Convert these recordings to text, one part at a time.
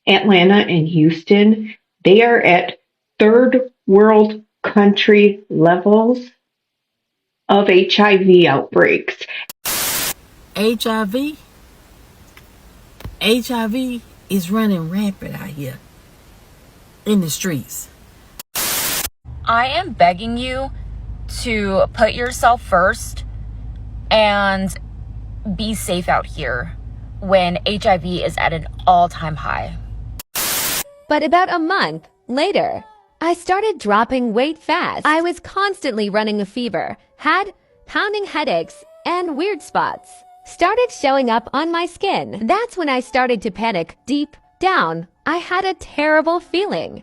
Atlanta and Houston, they are at third world country levels of HIV outbreaks. HIV? HIV is running rampant out here in the streets. I am begging you to put yourself first and be safe out here when HIV is at an all-time high. But about a month later, I started dropping weight fast. I was constantly running a fever, had pounding headaches, and weird spots started showing up on my skin. That's when I started to panic. Deep down, I had a terrible feeling.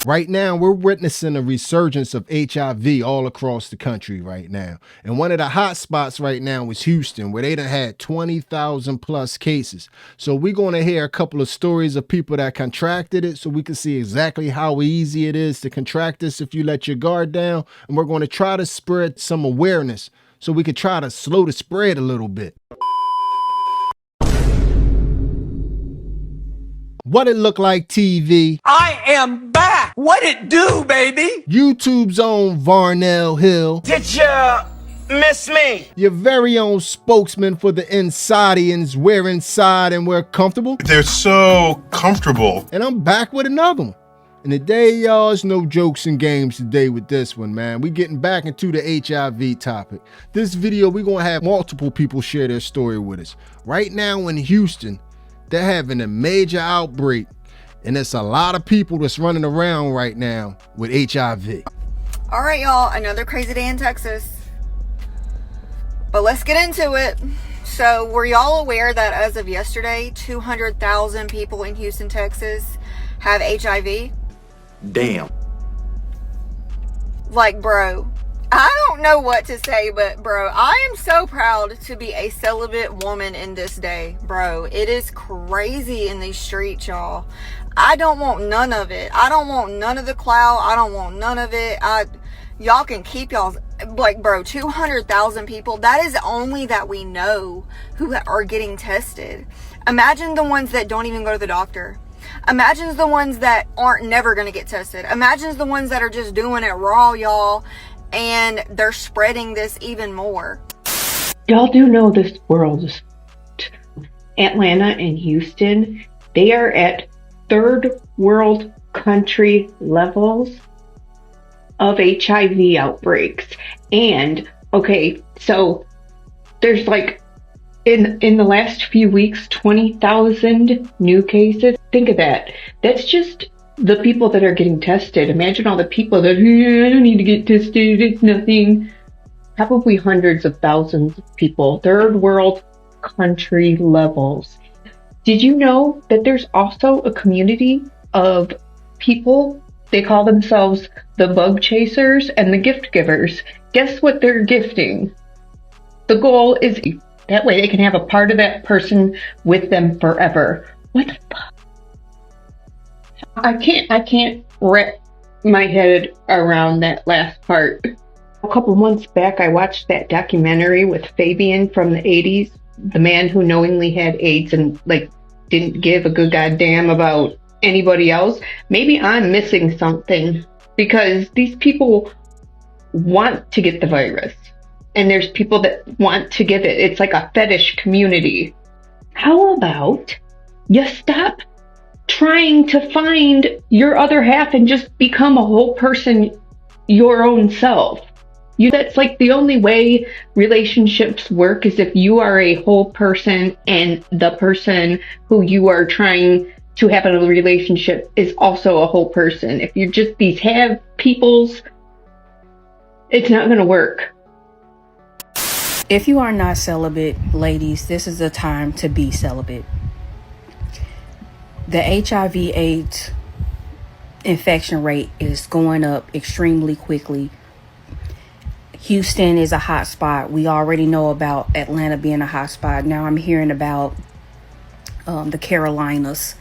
Right now, we're witnessing a resurgence of HIV all across the country right now. And one of the hot spots right now is Houston, where they done had 20,000 plus cases. So we're going to hear a couple of stories of people that contracted it so we can see exactly how easy it is to contract this if you let your guard down. And we're going to try to spread some awareness so we can try to slow the spread a little bit. What it look like, TV? I am back! What it do, baby? YouTube's own Varnell Hill. Did you miss me? Your very own spokesman for the Insodians. We're inside and we're comfortable. They're so comfortable. And I'm back with another one. And today, y'all, it's no jokes and games today with this one, man. We getting back into the HIV topic. This video, we're going to have multiple people share their story with us. Right now in Houston, they're having a major outbreak, and it's a lot of people that's running around right now with HIV. All right, y'all, another crazy day in Texas. But let's get into it. So, were y'all aware that as of yesterday, 200,000 people in Houston, Texas have HIV? Damn. Like, bro, I don't know what to say, but bro, I am so proud to be a celibate woman in this day, bro. It is crazy in these streets, y'all. I don't want none of it. I don't want none of the clout. I don't want none of it. Y'all can keep y'all's, like, bro, 200,000 people. That is only that we know who are getting tested. Imagine the ones that don't even go to the doctor. Imagine the ones that aren't never going to get tested. Imagine the ones that are just doing it raw, y'all. And they're spreading this even more. Y'all do know this world is Atlanta and Houston, they are at third world country levels of HIV outbreaks. And okay, so there's like in the last few weeks 20,000 new cases. Think of that. That's just the people that are getting tested. Imagine all the people that, I don't need to get tested, it's nothing. Probably hundreds of thousands of people, third world country levels. Did you know that there's also a community of people, they call themselves the bug chasers and the gift givers? Guess what they're gifting? The goal is that way they can have a part of that person with them forever. What the fuck? I can't wrap my head around that last part. A couple months back, I watched that documentary with Fabian from the 80s, the man who knowingly had AIDS and like didn't give a good goddamn about anybody else. Maybe I'm missing something because these people want to get the virus and there's people that want to give it. It's like a fetish community. How about you stop trying to find your other half and just become a whole person, your own self? That's like the only way relationships work, is if you are a whole person and the person who you are trying to have a relationship is also a whole person. If you're just these have peoples, it's not going to work. If you are not celibate, ladies, this is the time to be celibate. The HIV/AIDS infection rate is going up extremely quickly. Houston is a hot spot. We already know about Atlanta being a hot spot. Now I'm hearing about the Carolinas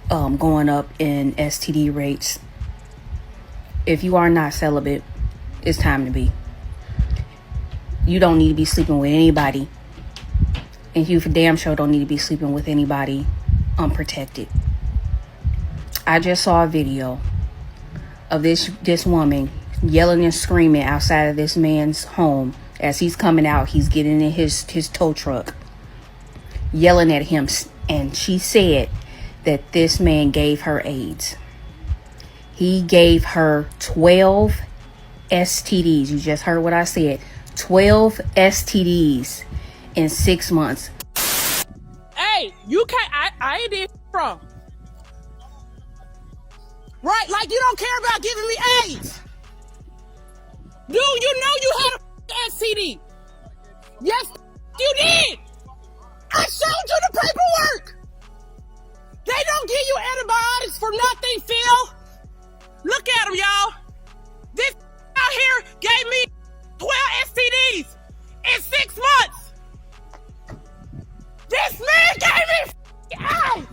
going up in STD rates. If you are not celibate, it's time to be. You don't need to be sleeping with anybody. And you for damn sure don't need to be sleeping with anybody unprotected. I just saw a video of this woman yelling and screaming outside of this man's home as he's coming out. He's getting in his tow truck, yelling at him, and she said that this man gave her AIDS. He gave her 12 STDs. You just heard what I said. 12 STDs in 6 months. Hey, you can't. I ain't did wrong. Right? Like you don't care about giving me AIDS. Dude, you know you had a STD. Yes, you did. I showed you the paperwork. They don't give you antibiotics for nothing, Phil. Look at them, y'all. This out here gave me 12 STDs in 6 months. This man gave me AIDS.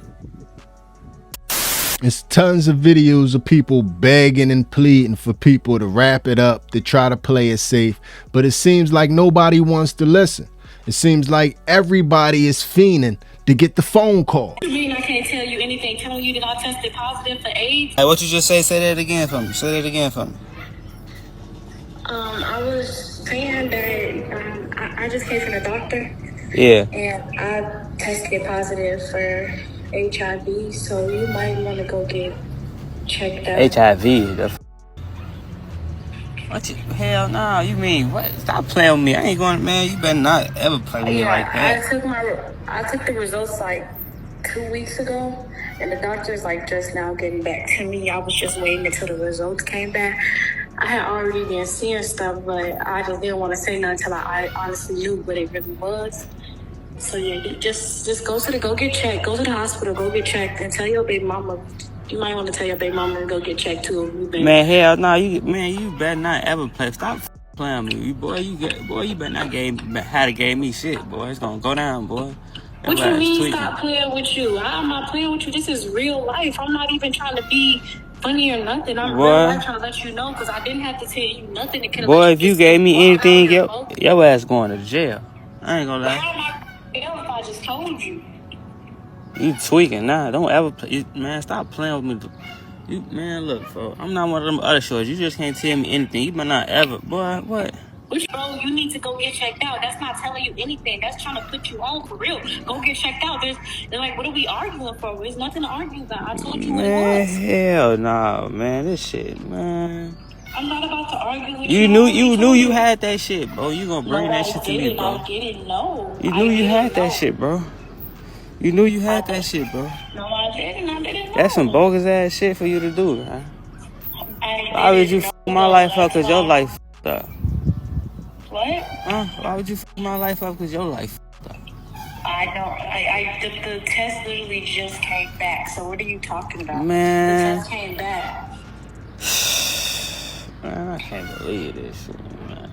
It's tons of videos of people begging and pleading for people to wrap it up, to try to play it safe, but it seems like nobody wants to listen. It seems like everybody is fiending to get the phone call. You mean I can't tell you anything telling you that I tested positive for AIDS? Hey, what you just say? Say that again for me. Say that again for me. I was saying that I just came from the doctor. Yeah. And I tested positive for HIV, so you might want to go get checked out. HIV? What you? Hell no. You mean what? Stop playing with me. I ain't going, man. You better not ever play with me like that. I took the results like 2 weeks ago, and the doctor's like just now getting back to me. I was just waiting until the results came back. I had already been seeing stuff, but I just didn't want to say nothing until I honestly knew what it really was. So yeah, you just go get checked. Go to the hospital, go get checked, and tell your baby mama. You might want to tell your baby mama to go get checked too. Man, hell no, you better not ever play. Stop playing with me, you better not gave me shit, boy. It's gonna go down, boy. What you mean stop playing with you? I'm not playing with you. This is real life. I'm not even trying to be funny or nothing. I'm really trying to let you know because I didn't have to tell you nothing. Boy, if you gave me anything, your ass going to jail. I ain't gonna lie. How am I if I just told you? You tweaking now. Don't ever play. Man, stop playing with me. You, man, look, bro. I'm not one of them other shorts. You just can't tell me anything. You better not ever. Boy, what? Bro, you need to go get checked out. That's not telling you anything. That's trying to put you on for real. Go get checked out. They're like, what are we arguing for? There's nothing to argue about. I told you what it was. Hell no, man. This shit, man. I'm not about to argue with you. You knew you had that shit, bro. You gonna bring that shit to me, bro. I didn't know. You knew you had that shit, bro. You knew you had that shit, bro. No, I didn't. I didn't know. That's some bogus ass shit for you to do, man. Why would you f my life up because your life f***ed up? What? Huh? Why would you f my life up because your life f***ed up? The test literally just came back. So what are you talking about? Man. The test came back. Man, I can't believe this shit, man.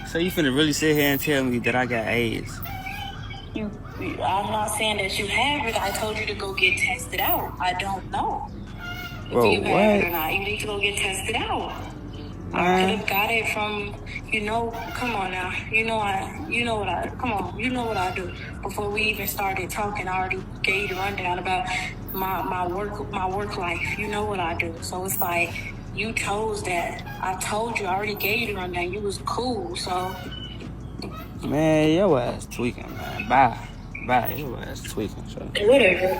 So you finna really sit here and tell me that I got AIDS? I'm not saying that you have it. I told you to go get tested out. I don't know if you have it or not. You need to go get tested out. I could have got it from, come on now. You know what I do. Before we even started talking, I already gave you the rundown about my work life. You know what I do. So it's like, you chose that. I told you, I already gave you the rundown. You was cool, so. Man, your ass tweaking, man. Bye, your ass tweaking, so. Whatever.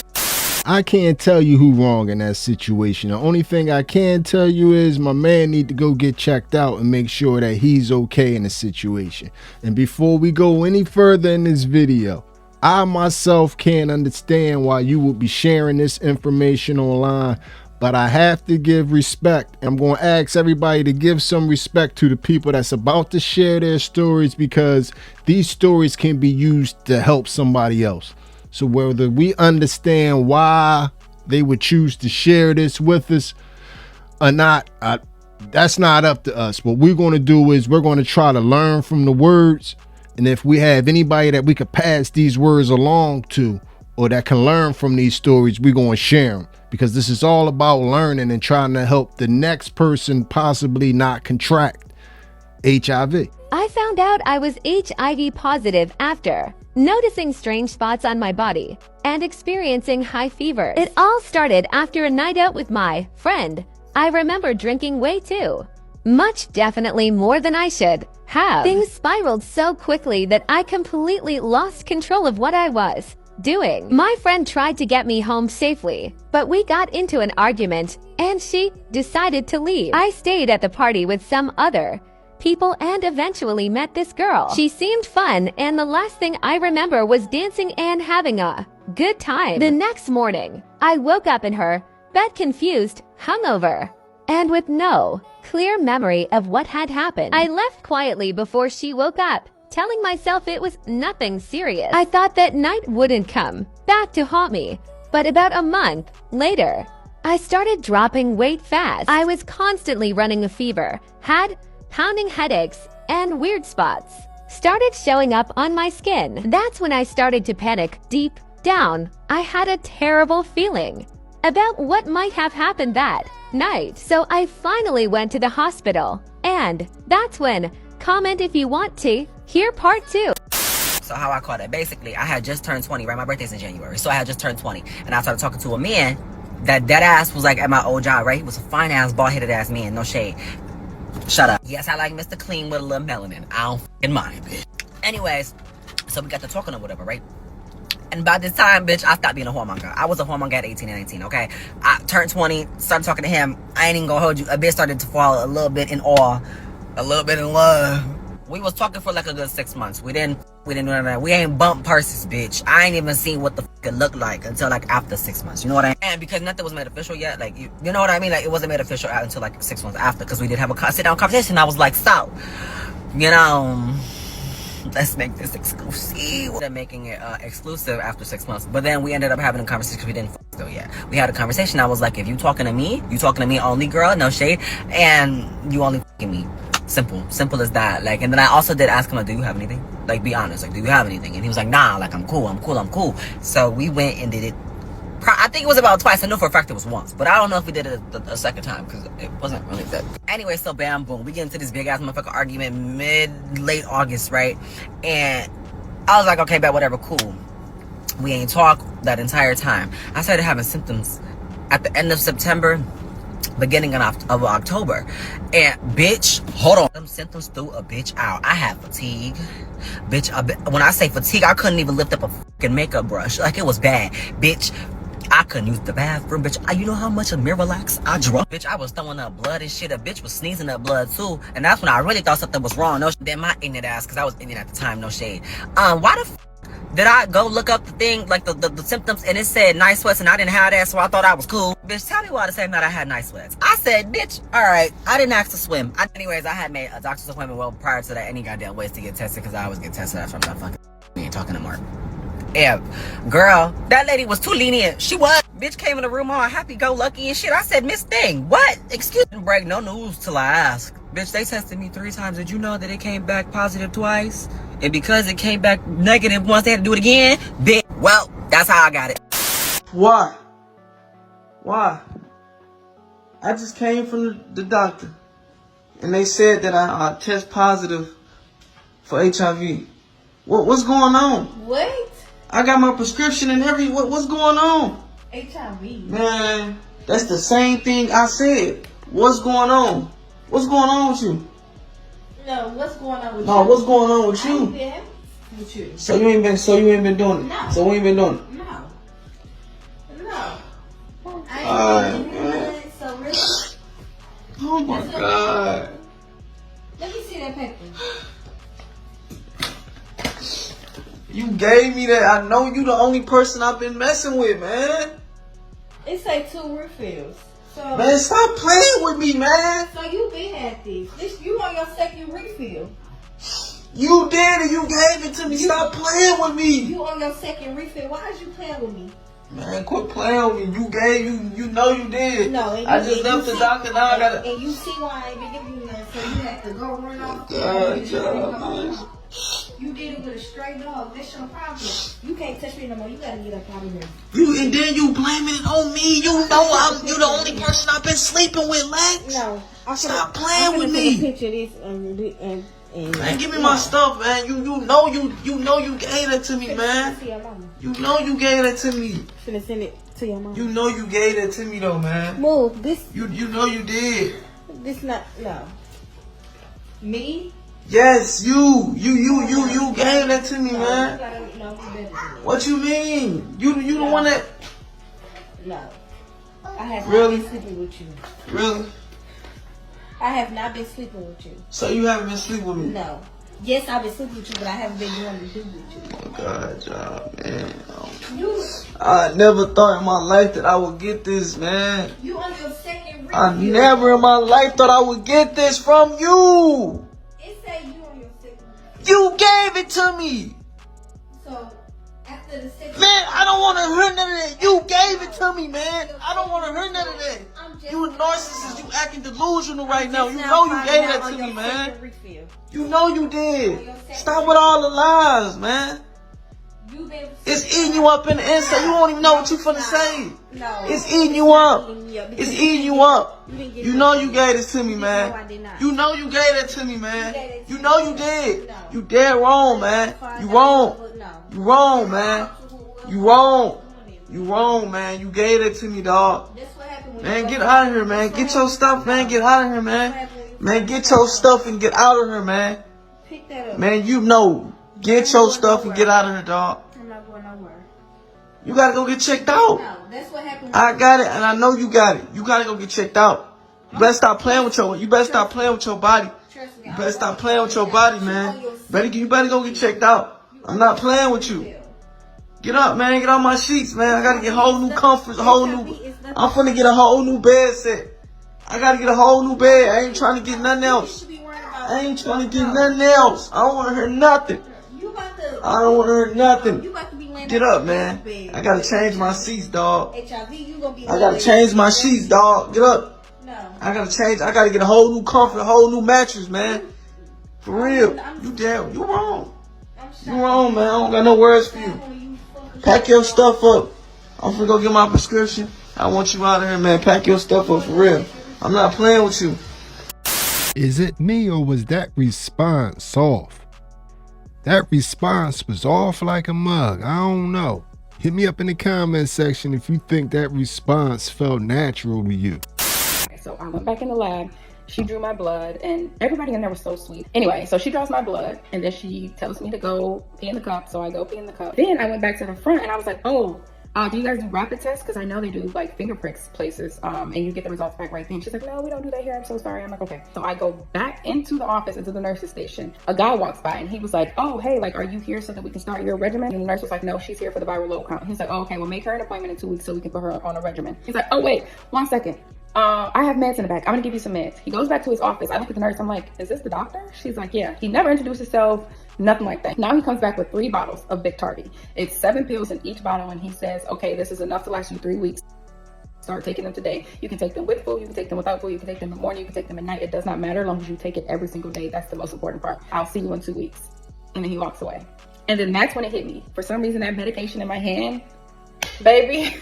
I can't tell you who wrong in that situation. The only thing I can tell you is my man need to go get checked out and make sure that he's okay in the situation. And before we go any further in this video, I myself can't understand why you would be sharing this information online, but I have to give respect. I'm going to ask everybody to give some respect to the people that's about to share their stories, because these stories can be used to help somebody else. So whether we understand why they would choose to share this with us or not, that's not up to us. What we're going to do is we're going to try to learn from the words. And if we have anybody that we could pass these words along to, or that can learn from these stories, we're going to share them, because this is all about learning and trying to help the next person possibly not contract HIV. I found out I was HIV positive after noticing strange spots on my body and experiencing high fevers. It all started after a night out with my friend. I remember drinking way too much, definitely more than I should have. Things spiraled so quickly that I completely lost control of what I was doing. My friend tried to get me home safely, but we got into an argument and she decided to leave. I stayed at the party with some other people and eventually met this girl. She seemed fun, and the last thing I remember was dancing and having a good time. The next morning, I woke up in her bed confused, hungover, and with no clear memory of what had happened. I left quietly before she woke up, telling myself it was nothing serious. I thought that night wouldn't come back to haunt me, but about a month later, I started dropping weight fast. I was constantly running a fever, had pounding headaches, and weird spots started showing up on my skin. That's when I started to panic. Deep down, I had a terrible feeling about what might have happened that night. So I finally went to the hospital, and that's when, comment if you want to hear part 2. So how I caught it, basically, I had just turned 20, right? My birthday's in January, so I had just turned 20, and I started talking to a man that ass was like at my old job, right? He was a fine ass, bald headed ass man, no shade. Shut up. Yes, I like Mr. Clean with a little melanin. I don't f***ing mind, bitch. Anyways, so we got to talking or whatever, right? And by this time, bitch, I stopped being a whoremonger. I was a whoremonger at 18 and 19, okay? I turned 20, started talking to him. I ain't even gonna hold you. A bitch started to fall a little bit in awe, a little bit in love. We was talking for like a good 6 months. We didn't do none of that. We ain't bumped purses, bitch. I ain't even seen what the f it looked like until like after 6 months. You know what I mean? And because nothing was made official yet, like, you know what I mean? Like, it wasn't made official until like 6 months after, because we did have a sit-down conversation. I was like, so, you know, let's make this exclusive. We're making it exclusive after 6 months. But then we ended up having a conversation because we didn't f still yet. We had a conversation. I was like, if you talking to me only, girl, no shade, and you only f***ing me. Simple as that. Like, and then I also did ask him, like, do you have anything? Like, be honest, like, do you have anything? And he was like, nah, like, I'm cool. So we went and did it. I think it was about twice. I know for a fact it was once, but I don't know if we did it a second time because it wasn't really that. Anyway, so bam, boom, we get into this big ass motherfucker argument late August, right? And I was like, okay, bet, whatever, cool. We ain't talk that entire time. I started having symptoms at the end of September, beginning of October, and bitch, hold on, them symptoms threw a bitch out. I had fatigue, bitch. When I say fatigue, I couldn't even lift up a fucking makeup brush. Like, it was bad, bitch. I couldn't use the bathroom, bitch. You know how much of Miralax I drunk? Bitch, I was throwing up blood and shit. A bitch was sneezing up blood too, and that's when I really thought something was wrong. No, then my ignorant ass, because I was ignorant at the time, no shade. Why the did I go look up the thing, like the symptoms, and it said night sweats, and I didn't have that, so I thought I was cool? Bitch, tell me why the same night I had night sweats. I said, bitch, alright, I didn't ask to swim. Anyways, I had made a doctor's appointment, well, prior to that, any goddamn ways to get tested, because I always get tested after I'm not fucking, we ain't talking no more. Yeah, girl, that lady was too lenient. She was. Bitch came in the room all happy-go-lucky and shit. I said, Miss Thing, what? Excuse me, break no news till I ask. Bitch, they tested me 3 times. Did you know that it came back positive twice? And because it came back negative once, they had to do it again? Bitch, well, that's how I got it. Why? I just came from the doctor, and they said that I test positive for HIV. What's going on? What? I got my prescription and what's going on? HIV. Man, that's the same thing I said. What's going on? What's going on with you? No, what's going on with you? No, what's going on with you? I ain't been with you. So you ain't been doing it? No. So we ain't been doing it? No. Alright, man. So really? Oh my God. Let me see that paper. You gave me that. I know you the only person I've been messing with, man. It say 2 refills. So, man, stop playing with me, man. So you been at this. You on your 2nd refill. You did and you gave it to me. Stop playing with me. You on your 2nd refill. Why is you playing with me? Man, quit playing with me. You know you did. No, I just left the doctor. Now I gotta. And you see why I ain't been giving you nothing. So you have to go run off. God, you did it with a stray dog. That's your problem. You can't touch me no more. You gotta get up out of here. And then you blaming it on me. You know you the only person I've been sleeping with, Lex. No. Stop playing with me. Picture this and Man, give me my stuff, man. You know you gave that to me, man. You know you gave that to me. Finna send it to your mom. You know you gave that to me though, man. Move this. You know you did. This not no. Me? Yes, you gave that to me, man. No, What you mean? You the one that? No. I have Really? not been sleeping with you. Really? I have not been sleeping with you. So you haven't been sleeping with me? No. Yes, I've been sleeping with you, but I haven't been doing to do with you. Oh God, y'all, man. I never thought in my life that I would get this, man. You on your second ring. I never in my life thought I would get this from you. It said you on your second ring. You gave it to me. So, after the second Man, I don't want to hear none of that. You gave it to me, man. I don't want to hear none of that. You a narcissist. You acting delusional right now. You know you gave that to me, man. You know you did. Stop with all the lies, man. It's eating you up in the inside. You won't even know what you finna say. It's eating you up. It's eating you up. You know you gave this to me, man. You know you gave that to me, man. You know you did. You dead wrong, man. You wrong. You wrong, man. You wrong. You wrong, man. You gave it to me, dog. Man, get out of here, man. Get your stuff, man. Get out of here, man. Man, get your stuff and get out of here, man. Man, you know. Get your stuff and get out of here, dog. I'm not going nowhere. You gotta go get checked out. No, that's what happened. I got it, and I know you got it. You gotta go get checked out. You better stop playing with your. You better stop playing with your body. You better stop playing with your body, man. You better go get checked out. I'm not playing with you. Get up, man. Get on my sheets, man. I gotta get whole new comforts, whole new. I'm finna get a whole new bed set. I gotta get a whole new bed. I ain't trying to get nothing else. I ain't trying to get nothing else. I don't want to hear nothing. I don't want to hear nothing. Get up, man. I gotta change my seats, dog. I gotta change my sheets, dog. Get up. I gotta change. I gotta get a whole new comfort, a whole new mattress, man. For real. You damn. You wrong. You wrong, man. I don't got no words for you. Pack your stuff up. I'm finna go get my prescription. I want you out of here, man. Pack your stuff up for real. I'm not playing with you. Is it me or was that response off? That response was off like a mug. I don't know. Hit me up in the comment section if you think that response felt natural to you. So I went back in the lab. She drew my blood, and everybody in there was so sweet. Anyway, so she draws my blood, and then she tells me to go pee in the cup, so I go pee in the cup. Then I went back to the front, and I was like, oh, do you guys do rapid tests? Because I know they do like finger pricks places, and you get the results back right then. She's like, no, we don't do that here. I'm so sorry. I'm like, okay. So I go back into the office, into the nurse's station. A guy walks by, and he was like, oh, hey, like, are you here so that we can start your regimen? And the nurse was like, no, she's here for the viral load count. He's like, oh, okay, well, make her an appointment in 2 weeks so we can put her on a regimen. He's like, oh, wait, 1 second. I have meds in the back. I'm gonna give you some meds. He goes back to his office. I look at the nurse. I'm like, is this the doctor? She's like, yeah. He never introduced himself, nothing like that. Now he comes back with 3 bottles of Biktarvy. It's 7 pills in each bottle, and he says, okay, this is enough to last you 3 weeks. Start taking them today. You can take them with food, you can take them without food, you can take them in the morning, you can take them at night. It does not matter as long as you take it every single day. That's the most important part. I'll see you in 2 weeks. And then he walks away. And then that's when it hit me. For some reason, that medication in my hand, baby,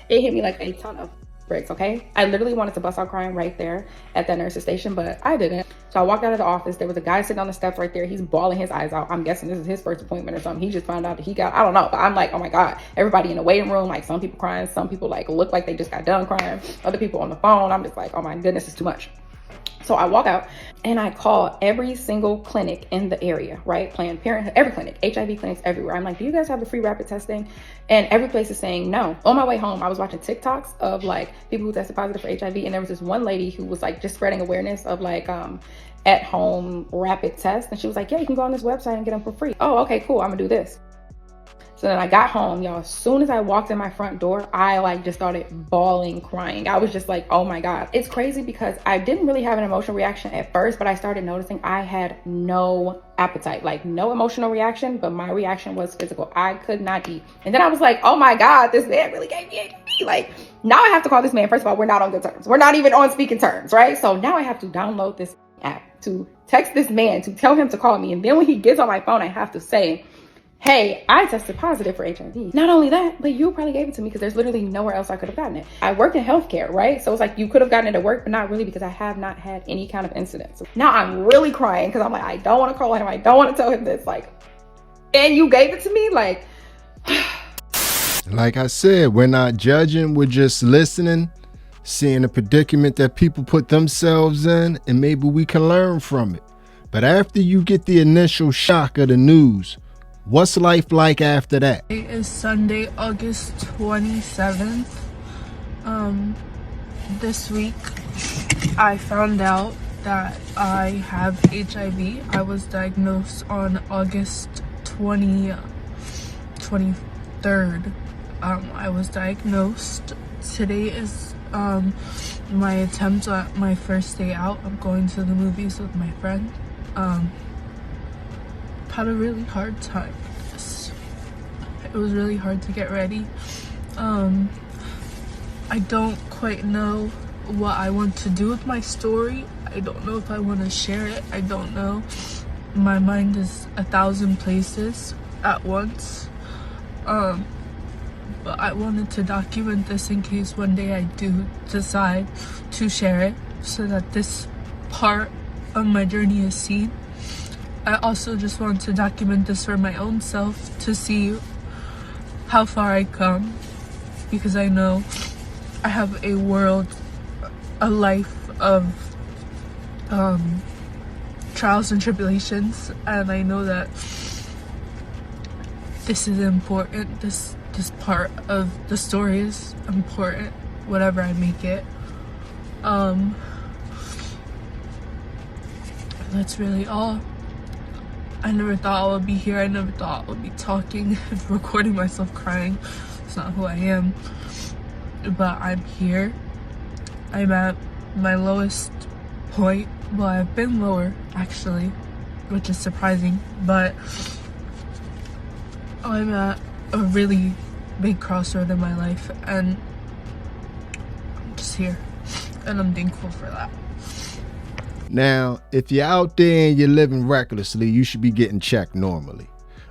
it hit me like a ton of bricks, okay? I literally wanted to bust out crying right there at that nurse's station, but I didn't. So I walked out of the office. There was a guy sitting on the steps right there. He's bawling his eyes out. I'm guessing this is his first appointment or something. He just found out that he got, I don't know, but I'm like, oh my God. Everybody in the waiting room, like some people crying, some people like look like they just got done crying, other people on the phone. I'm just like, oh my goodness, it's too much. So I walk out and I call every single clinic in the area, right? Planned Parenthood, every clinic, HIV clinics everywhere. I'm like, do you guys have the free rapid testing? And every place is saying no. On my way home, I was watching TikToks of like people who tested positive for HIV. And there was this one lady who was like just spreading awareness of like at home rapid tests. And she was like, yeah, you can go on this website and get them for free. Oh, okay, cool. I'm gonna do this. So then I got home, y'all. As soon as I walked in my front door, I like just started bawling, crying. I was just like, oh my God. It's crazy because I didn't really have an emotional reaction at first, but I started noticing I had no appetite, like no emotional reaction, but my reaction was physical. I could not eat. And then I was like, oh my God, this man really gave me HIV. Like now I have to call this man. First of all, we're not on good terms. We're not even on speaking terms, right? So now I have to download this app to text this man to tell him to call me. And then when he gets on my phone, I have to say, hey, I tested positive for HIV. Not only that, but you probably gave it to me because there's literally nowhere else I could have gotten it. I work in healthcare, right? So it's like you could have gotten it at work, but not really because I have not had any kind of incidents. Now I'm really crying because I'm like, I don't want to call him. I don't want to tell him this. Like, and you gave it to me? Like I said, we're not judging. We're just listening, seeing the predicament that people put themselves in, and maybe we can learn from it. But after you get the initial shock of the news, what's life like after that? It is Sunday, August 27th. This week I found out that I have HIV. I was diagnosed on August 23rd. I was diagnosed. Today is my attempt at my first day out. I'm going to the movies with my friend. Had a really hard time with this. It was really hard to get ready. I don't quite know what I want to do with my story. I don't know if I want to share it. I don't know. My mind is 1,000 places at once. But I wanted to document this in case one day I do decide to share it so that this part of my journey is seen. I also just want to document this for my own self to see how far I come, because I know I have a life of trials and tribulations, and I know that this is important. This part of the story is important, whatever I make it. That's really all. I never thought I would be here. I never thought I would be talking and recording myself crying. It's not who I am. But I'm here. I'm at my lowest point. Well, I've been lower, actually, which is surprising. But I'm at a really big crossroad in my life, and I'm just here. And I'm thankful for that. Now, if you're out there and you're living recklessly, you should be getting checked normally.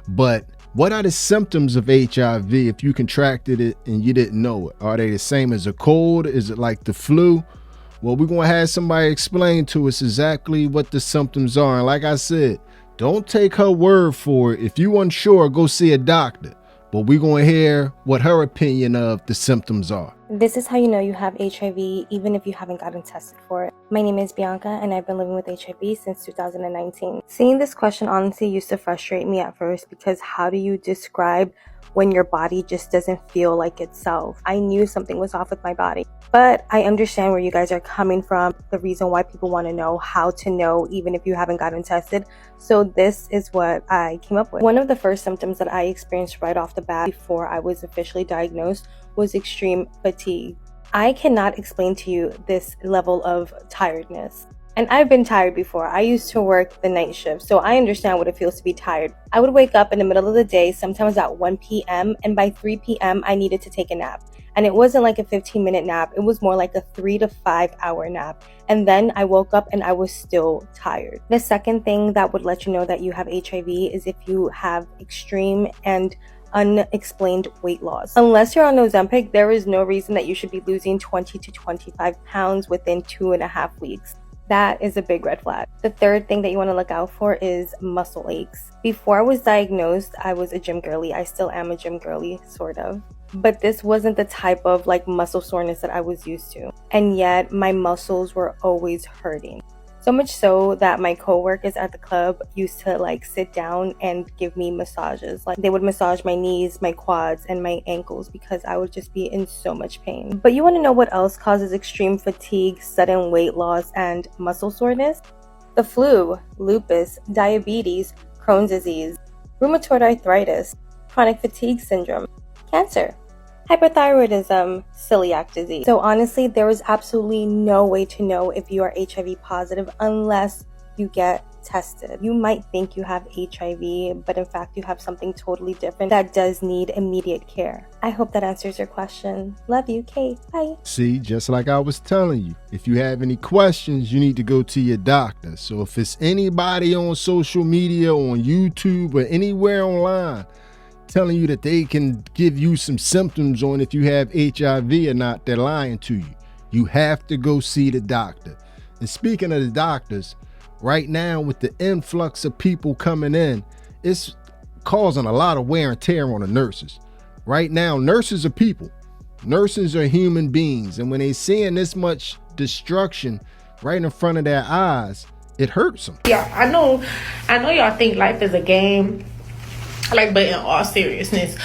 But what are the symptoms of HIV if you contracted it and you didn't know it? Are they the same as a cold? Is it like the flu? Well, we're going to have somebody explain to us exactly what the symptoms are. And like I said, don't take her word for it. If you're unsure, go see a doctor. But we're going to hear what her opinion of the symptoms are. This is how you know you have HIV, even if you haven't gotten tested for it. My name is Bianca, and I've been living with HIV since 2019. Seeing this question honestly used to frustrate me at first, because how do you describe when your body just doesn't feel like itself? I knew something was off with my body. But I understand where you guys are coming from, the reason why people want to know how to know even if you haven't gotten tested. So this is what I came up with. One of the first symptoms that I experienced right off the bat before I was officially diagnosed was extreme fatigue. I cannot explain to you this level of tiredness. And I've been tired before. I used to work the night shift, so I understand what it feels to be tired. I would wake up in the middle of the day, sometimes at 1 p.m., and by 3 p.m. I needed to take a nap. And it wasn't like a 15-minute nap, it was more like a 3 to 5 hour nap. And then I woke up and I was still tired. The second thing that would let you know that you have HIV is if you have extreme and unexplained weight loss. Unless you're on Ozempic, there is no reason that you should be losing 20 to 25 pounds within 2.5 weeks. That is a big red flag. The third thing that you want to look out for is muscle aches. Before I was diagnosed, I was a gym girly. I still am a gym girly, sort of. But this wasn't the type of muscle soreness that I was used to. And yet my muscles were always hurting. So much so that my coworkers at the club used to sit down and give me massages. They would massage my knees, my quads, and my ankles because I would just be in so much pain. But you want to know what else causes extreme fatigue, sudden weight loss, and muscle soreness? The flu, lupus, diabetes, Crohn's disease, rheumatoid arthritis, chronic fatigue syndrome, cancer, hyperthyroidism, celiac disease. So honestly, there is absolutely no way to know if you are HIV positive unless you get tested. You might think you have HIV, but in fact you have something totally different that does need immediate care. I hope that answers your question. Love you, Kate. Bye. See, just like I was telling you, if you have any questions, you need to go to your doctor. So if it's anybody on social media, on YouTube, or anywhere online telling you that they can give you some symptoms on if you have HIV or not, they're lying to you. You have to go see the doctor. And speaking of the doctors, right now with the influx of people coming in, it's causing a lot of wear and tear on the nurses. Right now, nurses are people. Nurses are human beings. And when they seeing this much destruction right in front of their eyes, it hurts them. Yeah, I know y'all think life is a game. Like, but in all seriousness,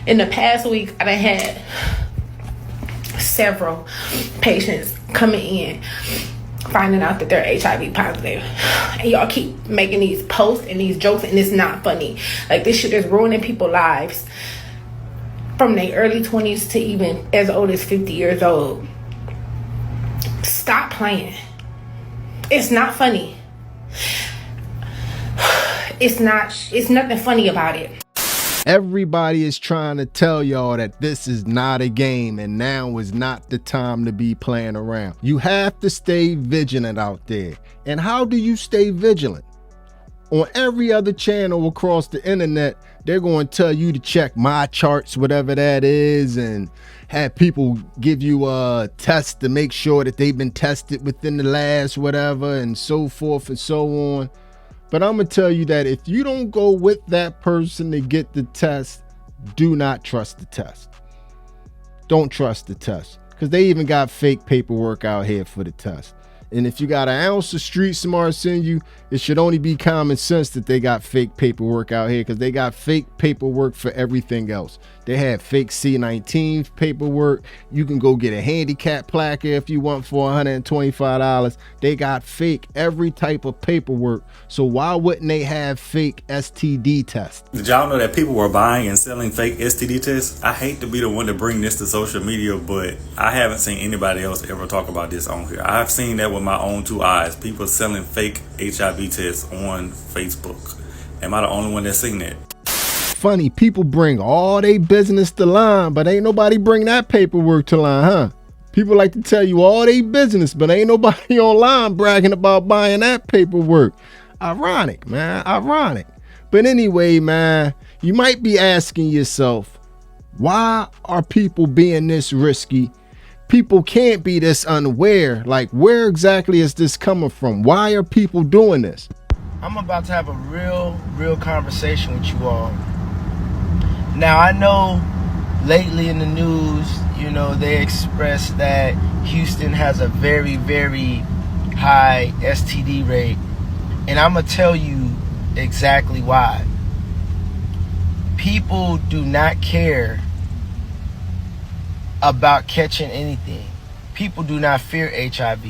in the past week, I done had several patients coming in finding out that they're HIV positive, and y'all keep making these posts and these jokes, and it's not funny. Like, this shit is ruining people's lives from their early 20s to even as old as 50 years old. Stop playing. It's not funny. It's nothing funny about it. Everybody is trying to tell y'all that this is not a game and now is not the time to be playing around. You have to stay vigilant out there. And how do you stay vigilant? On every other channel across the internet, they're going to tell you to check my charts, whatever that is, and have people give you a test to make sure that they've been tested within the last whatever and so forth and so on. But I'm going to tell you that if you don't go with that person to get the test, do not trust the test. Don't trust the test, because they even got fake paperwork out here for the test. And if you got an ounce of street smarts in you, it should only be common sense that they got fake paperwork out here, because they got fake paperwork for everything else. They have fake C-19 paperwork. You can go get a handicap placard if you want for $125. They got fake every type of paperwork. So why wouldn't they have fake STD tests? Did y'all know that people were buying and selling fake STD tests? I hate to be the one to bring this to social media, but I haven't seen anybody else ever talk about this on here. I've seen that with my own two eyes. People selling fake HIV tests on Facebook. Am I the only one that's seen that? Funny, people bring all their business to line, but ain't nobody bring that paperwork to line, huh? People like to tell you all their business, but ain't nobody online bragging about buying that paperwork. Ironic, man, ironic. But anyway, man, you might be asking yourself, why are people being this risky? People can't be this unaware. Like, where exactly is this coming from? Why are people doing this? I'm about to have a real conversation with you all. Now, I know lately in the news, you know, they expressed that Houston has a very, very high STD rate. And I'm going to tell you exactly why. People do not care about catching anything. People do not fear HIV.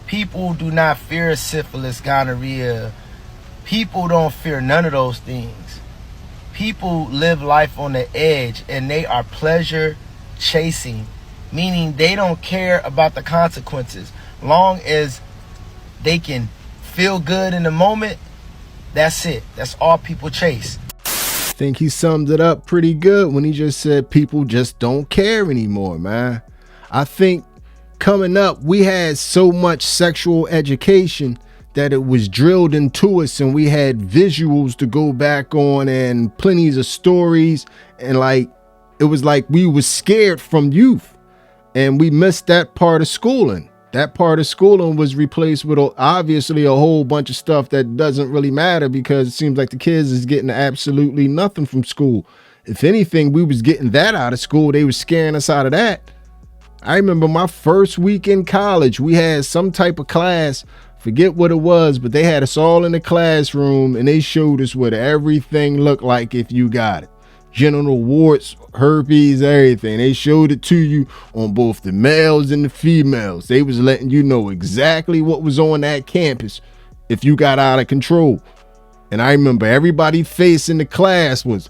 People do not fear syphilis, gonorrhea. People don't fear none of those things. People live life on the edge, and they are pleasure chasing, meaning they don't care about the consequences. Long as they can feel good in the moment, that's it. That's all people chase. I think he summed it up pretty good when he just said people just don't care anymore, man. I think coming up, we had so much sexual education that it was drilled into us, and we had visuals to go back on and plenty of stories, and like it was like we was scared from youth, and we missed that part of schooling. That part of schooling was replaced with obviously a whole bunch of stuff that doesn't really matter, because it seems like the kids is getting absolutely nothing from school. If anything, we was getting that out of school. They was scaring us out of that. I remember my first week in college, we had some type of class, forget what it was, but they had us all in the classroom and they showed us what everything looked like if you got it. Genital warts, herpes, everything. They showed it to you on both the males and the females. They was letting you know exactly what was on that campus if you got out of control. And I remember everybody's face in the class was,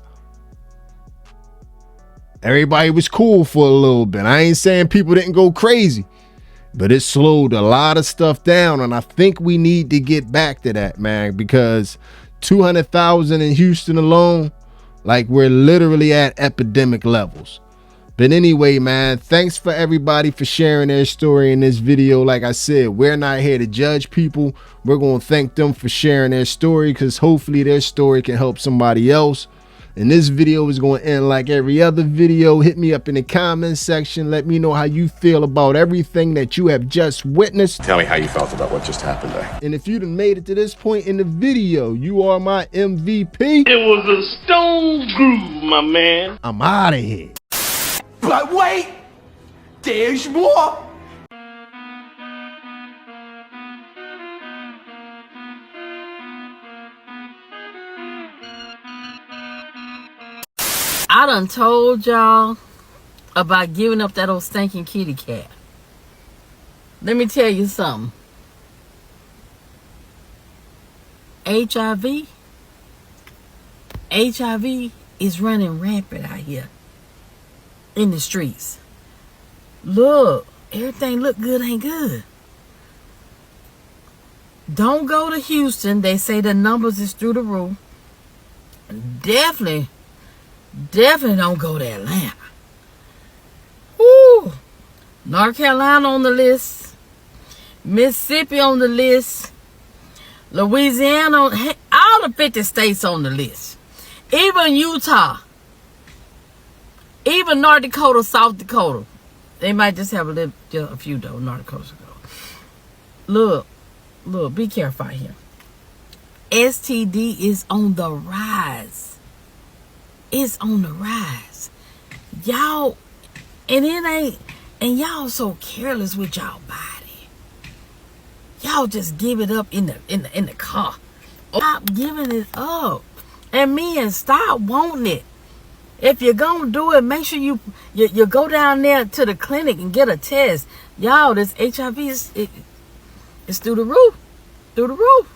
everybody was cool for a little bit. I ain't saying people didn't go crazy, but it slowed a lot of stuff down. And I think we need to get back to that, man, because 200,000 in Houston alone, like we're literally at epidemic levels. But anyway, man, thanks for everybody for sharing their story in this video. Like I said, we're not here to judge people. We're going to thank them for sharing their story, because hopefully their story can help somebody else. And this video is going to end like every other video. Hit me up in the comment section. Let me know how you feel about everything that you have just witnessed. Tell me how you felt about what just happened there. And if you done made it to this point in the video, you are my MVP. It was a stone groove, my man. I'm out of here. But wait, there's more. I done told y'all about giving up that old stinking kitty cat. Let me tell you something. HIV is running rampant out here in the streets. Look, everything look good ain't good. Don't go to Houston. They say the numbers is through the roof. Definitely don't go to Atlanta. Woo! North Carolina on the list. Mississippi on the list. Louisiana, all the 50 states on the list. Even Utah. Even North Dakota, South Dakota. They might just have a few though, North Dakota. Look, be careful out here. STD is on the rise. It's on the rise. Y'all, and y'all so careless with y'all body. Y'all just give it up in the car. Stop giving it up. And men, stop wanting it. If you're gonna do it, make sure you go down there to the clinic and get a test. Y'all, this HIV is through the roof. Through the roof.